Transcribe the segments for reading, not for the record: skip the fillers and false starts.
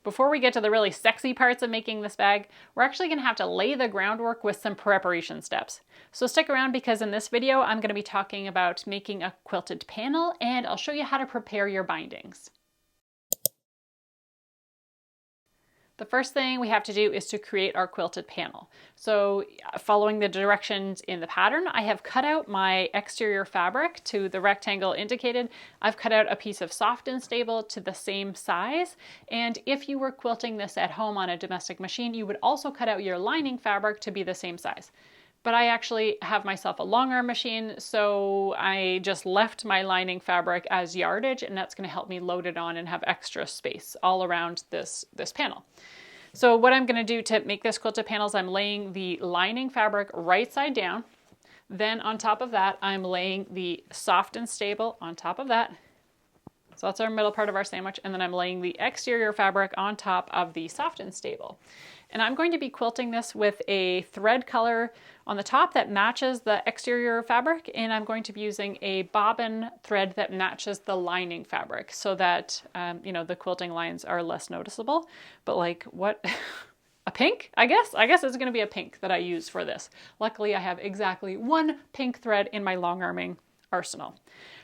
Before we get to the really sexy parts of making this bag, we're actually going to have to lay the groundwork with some preparation steps. So stick around because in this video, I'm going to be talking about making a quilted panel and I'll show you how to prepare your bindings. The first thing we have to do is to create our quilted panel. So following the directions in the pattern, I have cut out my exterior fabric to the rectangle indicated. I've cut out a piece of soft and stable to the same size. And if you were quilting this at home on a domestic machine, you would also cut out your lining fabric to be the same size. But I actually have myself a long arm machine, so I just left my lining fabric as yardage, and that's going to help me load it on and have extra space all around this panel. So what I'm going to do to make this quilted panel is I'm laying the lining fabric right side down. Then on top of that, I'm laying the soft and stable on top of that. So that's our middle part of our sandwich. And then I'm laying the exterior fabric on top of the soft and stable. And I'm going to be quilting this with a thread color on the top that matches the exterior fabric. And I'm going to be using a bobbin thread that matches the lining fabric so that, the quilting lines are less noticeable. But like what? A pink, I guess? I guess it's going to be a pink that I use for this. Luckily, I have exactly one pink thread in my long arming arsenal.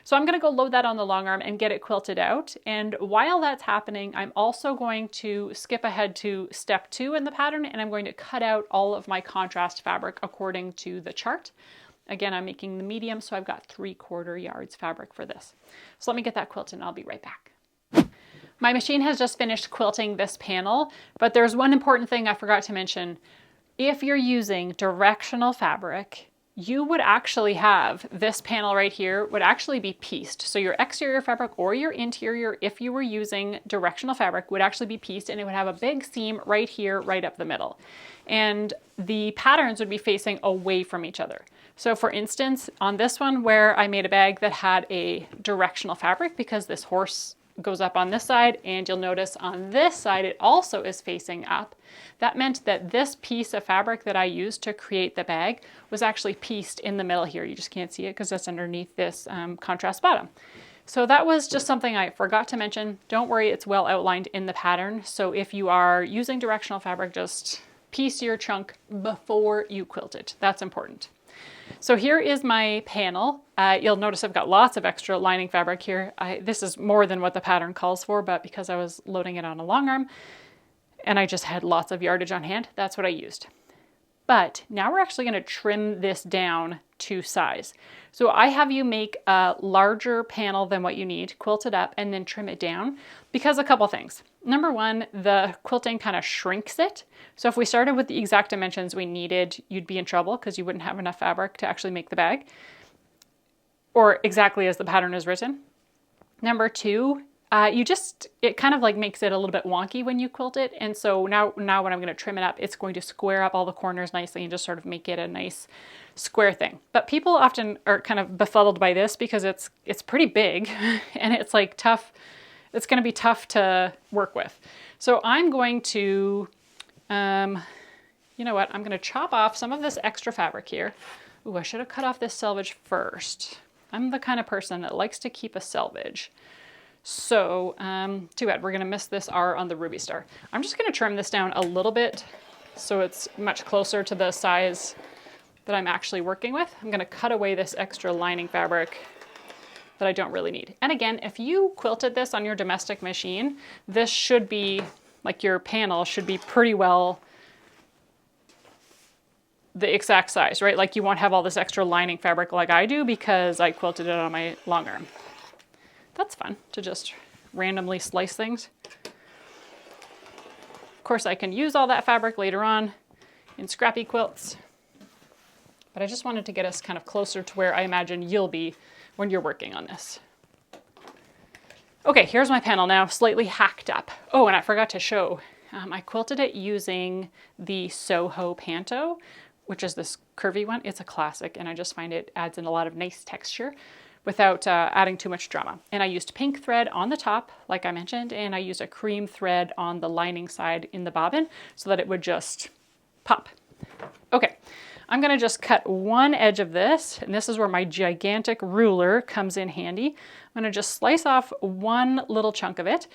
So I'm going to go load that on the long arm and get it quilted out. And while that's happening, I'm also going to skip ahead to step 2 in the pattern, and I'm going to cut out all of my contrast fabric according to the chart. Again, I'm making the medium, so I've got 3/4 yards fabric for this. So let me get that quilted and I'll be right back. My machine has just finished quilting this panel, but there's one important thing I forgot to mention. If you're using directional fabric, you would actually have this panel right here would actually be pieced. So your exterior fabric or your interior, if you were using directional fabric, would actually be pieced, and it would have a big seam right here, right up the middle. And the patterns would be facing away from each other. So for instance, on this one where I made a bag that had a directional fabric, because this horse goes up on this side, and you'll notice on this side it also is facing up. That meant that this piece of fabric that I used to create the bag was actually pieced in the middle here. You just can't see it because that's underneath this contrast bottom. So that was just something I forgot to mention. Don't worry, it's well outlined in the pattern. So if you are using directional fabric, just piece your chunk before you quilt it. That's important. So here is my panel. You'll notice I've got lots of extra lining fabric here. This is more than what the pattern calls for, but because I was loading it on a long arm and I just had lots of yardage on hand, that's what I used. But now we're actually going to trim this down to size. So I have you make a larger panel than what you need, quilt it up, and then trim it down because a couple things. Number one, the quilting kind of shrinks it. So if we started with the exact dimensions we needed, you'd be in trouble because you wouldn't have enough fabric to actually make the bag, or exactly as the pattern is written. Number two, it kind of like makes it a little bit wonky when you quilt it. And so now when I'm going to trim it up, it's going to square up all the corners nicely and just sort of make it a nice square thing. But people often are kind of befuddled by this because it's pretty big and it's like tough. It's going to be tough to work with. So I'm going to, I'm going to chop off some of this extra fabric here. Ooh, I should have cut off this selvage first. I'm the kind of person that likes to keep a selvage. So too bad, we're going to miss this R on the Ruby Star. I'm just going to trim this down a little bit so it's much closer to the size that I'm actually working with. I'm going to cut away this extra lining fabric that I don't really need. And again, if you quilted this on your domestic machine, this should be, like your panel should be pretty well the exact size, right? Like you won't have all this extra lining fabric like I do because I quilted it on my long arm. That's fun to just randomly slice things. Of course, I can use all that fabric later on in scrappy quilts, but I just wanted to get us kind of closer to where I imagine you'll be when you're working on this. Okay, here's my panel now, slightly hacked up. Oh, and I forgot to show, I quilted it using the Soho Panto, which is this curvy one. It's a classic, and I just find it adds in a lot of nice texture without adding too much drama. And I used pink thread on the top, like I mentioned, and I used a cream thread on the lining side in the bobbin so that it would just pop. Okay, I'm gonna just cut one edge of this, and this is where my gigantic ruler comes in handy. I'm gonna just slice off one little chunk of it,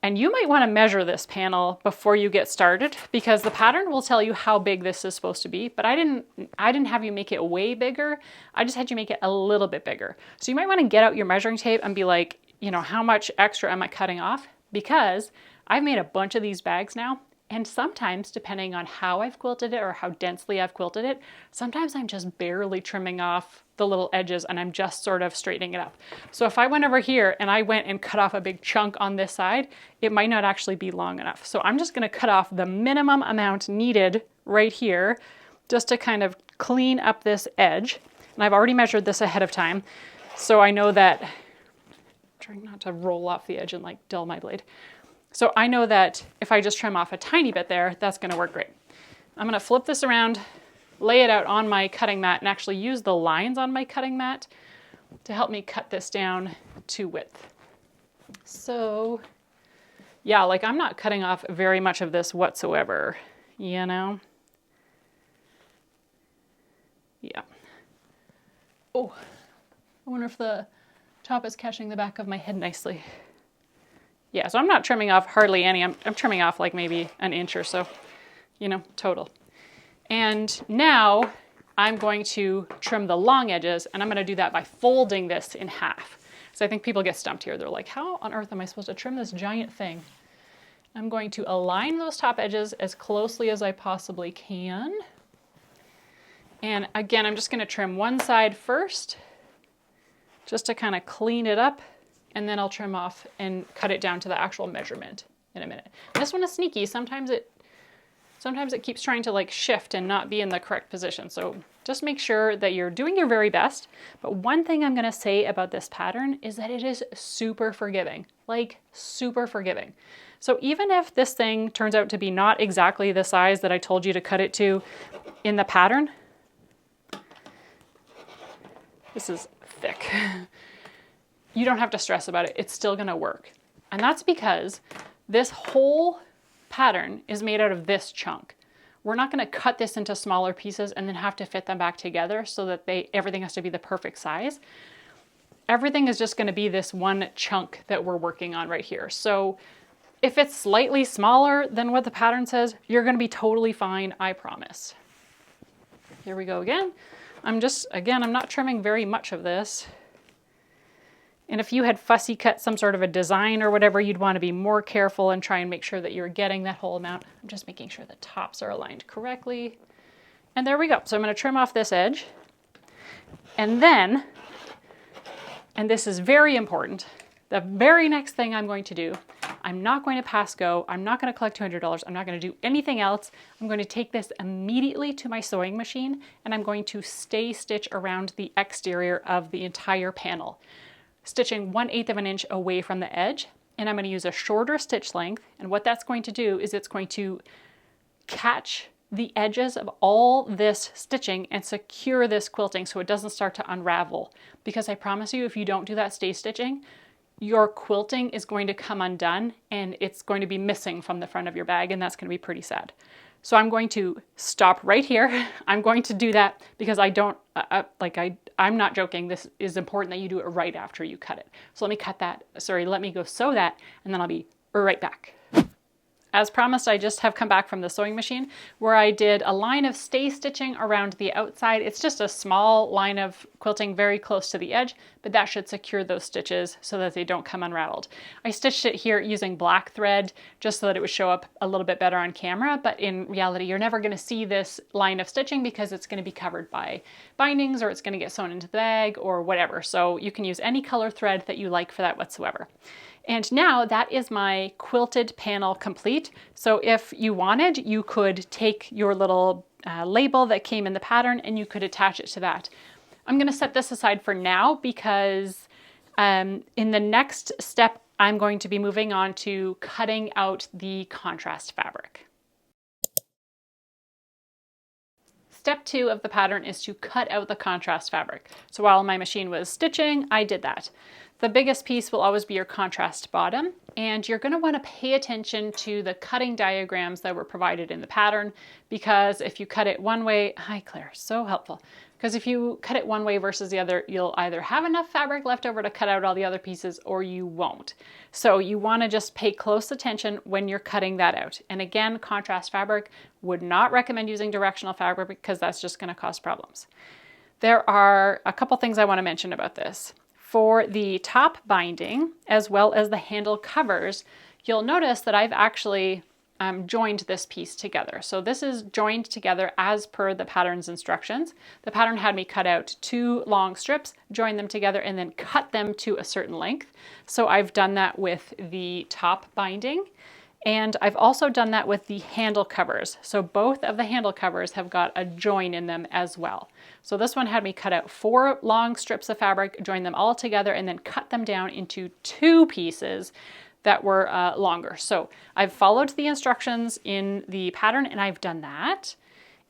And you might want to measure this panel before you get started, because the pattern will tell you how big this is supposed to be, but I didn't have you make it way bigger. I just had you make it a little bit bigger. So you might want to get out your measuring tape and be like, you know, how much extra am I cutting off? Because I've made a bunch of these bags now, and sometimes, depending on how I've quilted it or how densely I've quilted it, sometimes I'm just barely trimming off the little edges and I'm just sort of straightening it up. So if I went over here and I went and cut off a big chunk on this side, it might not actually be long enough. So I'm just gonna cut off the minimum amount needed right here just to kind of clean up this edge. And I've already measured this ahead of time, so I know that, I'm trying not to roll off the edge and like dull my blade. So I know that if I just trim off a tiny bit there, that's gonna work great. I'm gonna flip this around, lay it out on my cutting mat, and actually use the lines on my cutting mat to help me cut this down to width. So yeah, like I'm not cutting off very much of this whatsoever, you know? Yeah. Oh, I wonder if the top is catching the back of my head nicely. Yeah, so I'm not trimming off hardly any. I'm trimming off like maybe an inch or so, you know, total. And now I'm going to trim the long edges, and I'm going to do that by folding this in half. So I think people get stumped here. They're like, how on earth am I supposed to trim this giant thing? I'm going to align those top edges as closely as I possibly can. And again, I'm just going to trim one side first, just to kind of clean it up. And then I'll trim off and cut it down to the actual measurement in a minute. This one is sneaky. Sometimes it keeps trying to like shift and not be in the correct position. So just make sure that you're doing your very best. But one thing I'm gonna say about this pattern is that it is super forgiving, like super forgiving. So even if this thing turns out to be not exactly the size that I told you to cut it to in the pattern, this is thick. You don't have to stress about it. It's still gonna work. And that's because this whole pattern is made out of this chunk. We're not gonna cut this into smaller pieces and then have to fit them back together so that everything has to be the perfect size. Everything is just gonna be this one chunk that we're working on right here. So if it's slightly smaller than what the pattern says, you're gonna be totally fine, I promise. Here we go again. I'm not trimming very much of this. And if you had fussy cut some sort of a design or whatever, you'd want to be more careful and try and make sure that you're getting that whole amount. I'm just making sure the tops are aligned correctly. And there we go. So I'm going to trim off this edge. And then, and this is very important, the very next thing I'm going to do, I'm not going to pass go. I'm not going to collect $200. I'm not going to do anything else. I'm going to take this immediately to my sewing machine, and I'm going to stay stitch around the exterior of the entire panel, stitching 1/8 of an inch away from the edge. And I'm going to use a shorter stitch length. And what that's going to do is it's going to catch the edges of all this stitching and secure this quilting so it doesn't start to unravel. Because I promise you, if you don't do that stay stitching, your quilting is going to come undone and it's going to be missing from the front of your bag, and that's going to be pretty sad. So I'm going to stop right here. I'm going to do that because I'm not joking. This is important that you do it right after you cut it. So let me go sew that, and then I'll be right back. As promised, I just have come back from the sewing machine where I did a line of stay stitching around the outside. It's just a small line of quilting very close to the edge, but that should secure those stitches so that they don't come unraveled. I stitched it here using black thread just so that it would show up a little bit better on camera, but in reality, you're never gonna see this line of stitching because it's gonna be covered by bindings or it's gonna get sewn into the bag or whatever. So you can use any color thread that you like for that whatsoever. And now that is my quilted panel complete. So if you wanted, you could take your little label that came in the pattern and you could attach it to that. I'm gonna set this aside for now because in the next step, I'm going to be moving on to cutting out the contrast fabric. Step 2 of the pattern is to cut out the contrast fabric. So while my machine was stitching, I did that. The biggest piece will always be your contrast bottom, and you're going to want to pay attention to the cutting diagrams that were provided in the pattern, because if you cut it one way, hi Claire, so helpful. Because if you cut it one way versus the other, you'll either have enough fabric left over to cut out all the other pieces or you won't. So you want to just pay close attention when you're cutting that out. And again, contrast fabric, would not recommend using directional fabric because that's just going to cause problems. There are a couple things I want to mention about this. For the top binding, as well as the handle covers, you'll notice that I've actually joined this piece together. So this is joined together as per the pattern's instructions. The pattern had me cut out 2 long strips, join them together, and then cut them to a certain length. So I've done that with the top binding, and I've also done that with the handle covers. So both of the handle covers have got a join in them as well. So this one had me cut out 4 long strips of fabric, join them all together, and then cut them down into 2 pieces that were longer. So I've followed the instructions in the pattern and I've done that.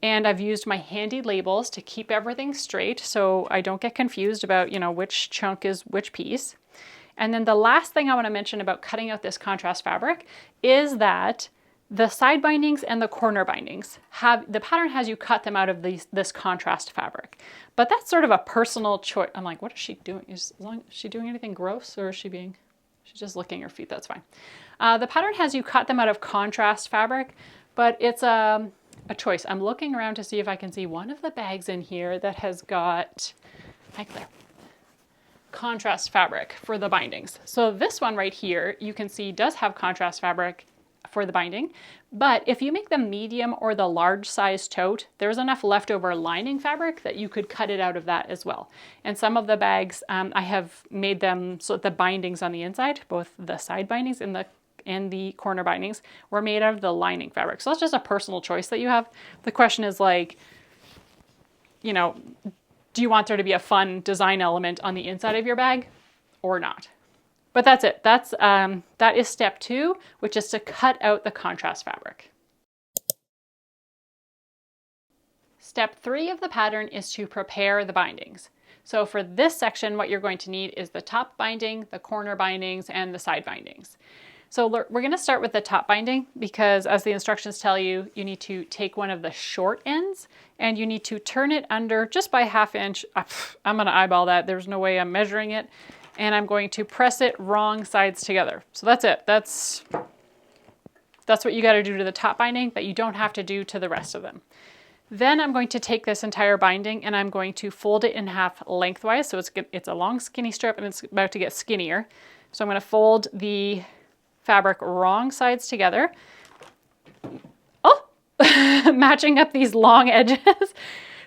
And I've used my handy labels to keep everything straight so I don't get confused about, you know, which chunk is which piece. And then the last thing I want to mention about cutting out this contrast fabric is that the side bindings and the corner bindings the pattern has you cut them out of this contrast fabric. But that's sort of a personal choice. I'm like, what is she doing? Is she doing anything gross, or is she being... She's just licking her feet, that's fine. The pattern has you cut them out of contrast fabric, but it's a choice. I'm looking around to see if I can see one of the bags in here that has got, hi Claire, contrast fabric for the bindings. So this one right here, you can see does have contrast fabric for the binding, but if you make the medium or the large size tote, there's enough leftover lining fabric that you could cut it out of that as well. And some of the bags, I have made them so that the bindings on the inside, both the side bindings and the corner bindings, were made out of the lining fabric. So that's just a personal choice that you have. The question is like, you know, do you want there to be a fun design element on the inside of your bag or not? But that's it. That is step 2, which is to cut out the contrast fabric. Step 3 of the pattern is to prepare the bindings. So for this section, what you're going to need is the top binding, the corner bindings, and the side bindings. So we're going to start with the top binding because, as the instructions tell you, you need to take one of the short ends and you need to turn it under just by 1/2 inch. I'm going to eyeball that. There's no way I'm measuring it. And I'm going to press it wrong sides together. So that's it. That's what you got to do to the top binding that you don't have to do to the rest of them. Then I'm going to take this entire binding and I'm going to fold it in half lengthwise. So it's a long skinny strip and it's about to get skinnier. So I'm going to fold the fabric wrong sides together. Oh, matching up these long edges.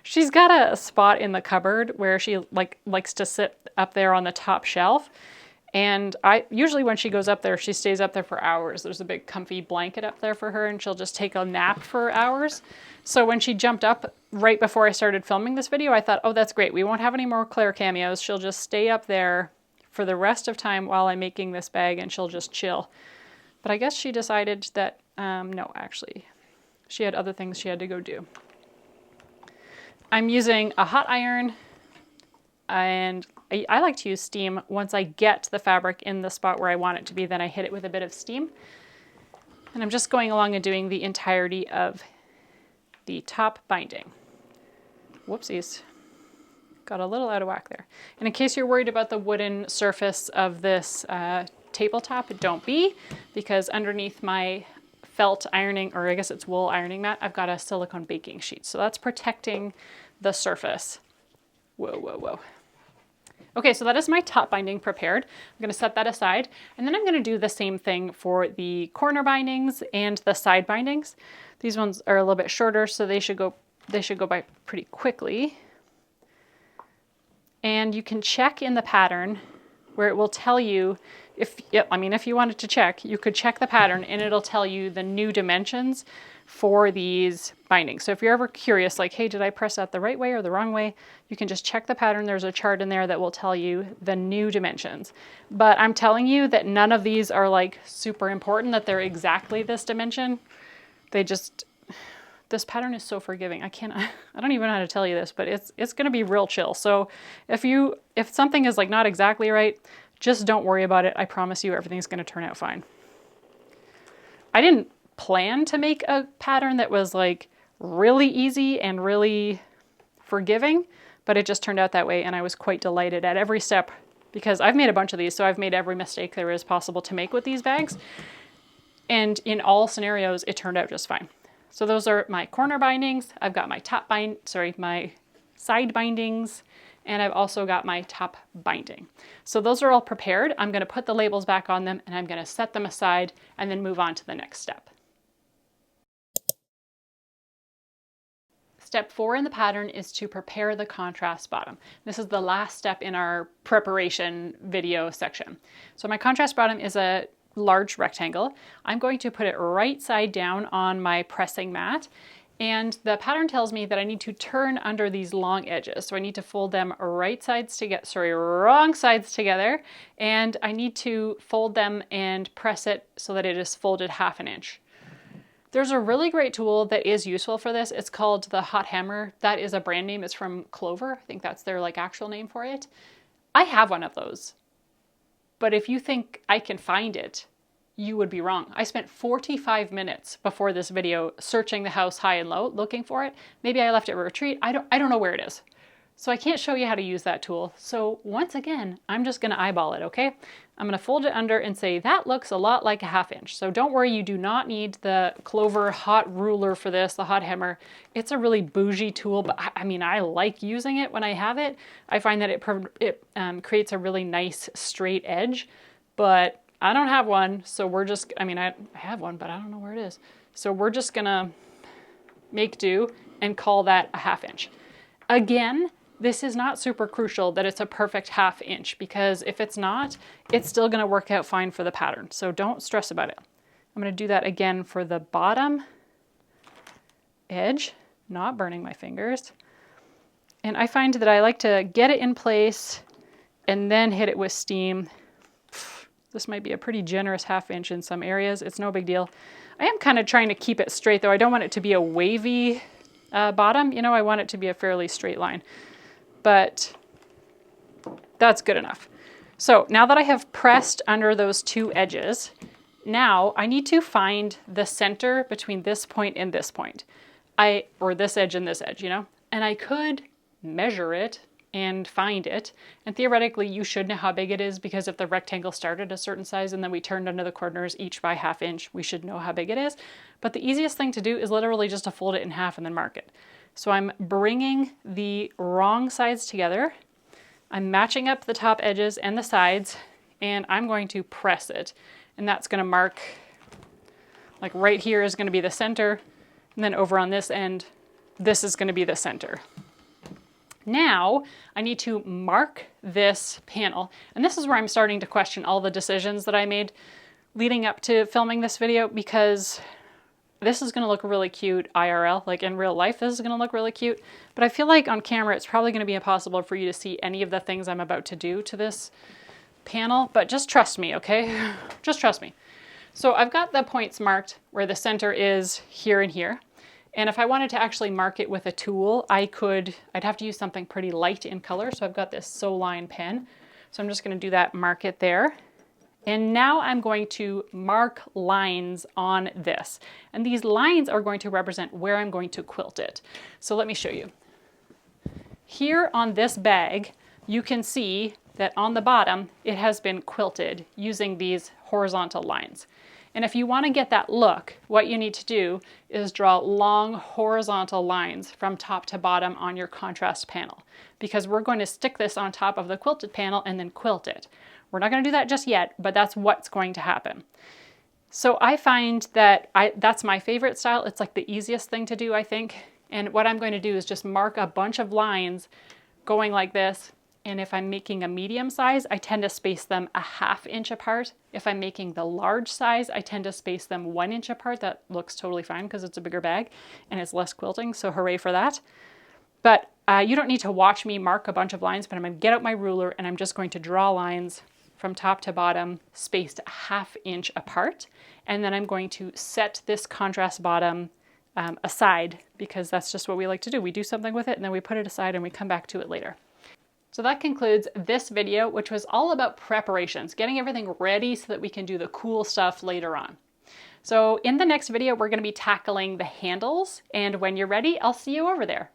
She's got a spot in the cupboard where she likes to sit up there on the top shelf. And usually when she goes up there, she stays up there for hours. There's a big comfy blanket up there for her and she'll just take a nap for hours. So when she jumped up right before I started filming this video, I thought, oh, that's great. We won't have any more Claire cameos. She'll just stay up there for the rest of time while I'm making this bag and she'll just chill. But I guess she decided that, no, actually, she had other things she had to go do. I'm using a hot iron, and I like to use steam. Once I get the fabric in the spot where I want it to be, then I hit it with a bit of steam. And I'm just going along and doing the entirety of the top binding. Whoopsies. Got a little out of whack there. And in case you're worried about the wooden surface of this tabletop, don't be, because underneath my felt ironing, or I guess it's wool ironing mat, I've got a silicone baking sheet. So that's protecting the surface. Whoa, whoa, whoa. Okay, so that is my top binding prepared. I'm going to set that aside, and then I'm going to do the same thing for the corner bindings and the side bindings. These ones are a little bit shorter, so they should go by pretty quickly. And you can check in the pattern where it will tell you if you wanted to check, you could check the pattern and it'll tell you the new dimensions for these bindings. So if you're ever curious, like, hey, did I press that the right way or the wrong way? You can just check the pattern. There's a chart in there that will tell you the new dimensions. But I'm telling you that none of these are like super important that they're exactly this dimension. This pattern is so forgiving. I don't even know how to tell you this, but it's going to be real chill. So if something is like not exactly right, Just don't worry about it. I promise you everything's going to turn out fine. I didn't plan to make a pattern that was like really easy and really forgiving, but it just turned out that way, and I was quite delighted at every step because I've made a bunch of these, so I've made every mistake there is possible to make with these bags, and in all scenarios it turned out just fine. So those are my corner bindings. I've got my my side bindings, and I've also got my top binding. So those are all prepared. I'm going to put the labels back on them, and I'm going to set them aside and then move on to the next step. Step 4 in the pattern is to prepare the contrast bottom. This is the last step in our preparation video section. So my contrast bottom is a large rectangle. I'm going to put it right side down on my pressing mat, and the pattern tells me that I need to turn under these long edges. So I need to fold them wrong sides together, and I need to fold them and press it so that it is folded 1/2 inch. There's a really great tool that is useful for this. It's called the Hot Hammer. That is a brand name. It's from Clover. I think that's their like actual name for it. I have one of those. But if you think I can find it, you would be wrong. I spent 45 minutes before this video searching the house high and low, looking for it. Maybe I left it at a retreat. I don't know where it is. So I can't show you how to use that tool. So once again, I'm just gonna eyeball it, okay? I'm gonna fold it under and say, that looks a lot like 1/2 inch. So don't worry, you do not need the Clover hot ruler for this, the hot hammer. It's a really bougie tool, but I mean, I like using it when I have it. I find that it creates a really nice straight edge, but I don't have one. So we're just, I have one, but I don't know where it is. So we're just gonna make do and call that 1/2 inch. Again, this is not super crucial that it's a perfect 1/2 inch, because if it's not, it's still gonna work out fine for the pattern. So don't stress about it. I'm gonna do that again for the bottom edge, not burning my fingers. And I find that I like to get it in place and then hit it with steam. This might be a pretty generous 1/2 inch in some areas. It's no big deal. I am kind of trying to keep it straight though. I don't want it to be a wavy bottom. You know, I want it to be a fairly straight line. But that's good enough. So now that I have pressed under those two edges, now I need to find the center between this point and this point. Or this edge and this edge, you know? And I could measure it and find it. And theoretically, you should know how big it is, because if the rectangle started a certain size and then we turned under the corners each by 1/2 inch, we should know how big it is. But the easiest thing to do is literally just to fold it in half and then mark it. So I'm bringing the wrong sides together. I'm matching up the top edges and the sides, and I'm going to press it. And that's going to mark, like right here is going to be the center, and then over on this end, this is going to be the center. Now I need to mark this panel, and this is where I'm starting to question all the decisions that I made leading up to filming this video, because this is going to look really cute IRL, like in real life this is going to look really cute, but I feel like on camera it's probably going to be impossible for you to see any of the things I'm about to do to this panel, but just trust me, okay? Just trust me. So I've got the points marked where the center is here and here, and if I wanted to actually mark it with a tool, I'd have to use something pretty light in color, so I've got this Soline pen, so I'm just going to do that, mark it there. And now I'm going to mark lines on this. And these lines are going to represent where I'm going to quilt it. So let me show you. Here on this bag, you can see that on the bottom, it has been quilted using these horizontal lines. And if you want to get that look, what you need to do is draw long horizontal lines from top to bottom on your contrast panel, because we're going to stick this on top of the quilted panel and then quilt it. We're not going to do that just yet, but that's what's going to happen. So I find that that's my favorite style. It's like the easiest thing to do, I think. And what I'm going to do is just mark a bunch of lines going like this. And if I'm making a medium size, I tend to space them 1/2 inch apart. If I'm making the large size, I tend to space them 1 inch apart. That looks totally fine because it's a bigger bag and it's less quilting, so hooray for that. But you don't need to watch me mark a bunch of lines, but I'm going to get out my ruler and I'm just going to draw lines from top to bottom, spaced 1/2 inch apart. And then I'm going to set this contrast bottom aside, because that's just what we like to do. We do something with it and then we put it aside and we come back to it later. So that concludes this video, which was all about preparations, getting everything ready so that we can do the cool stuff later on. So in the next video, we're going to be tackling the handles, and when you're ready, I'll see you over there.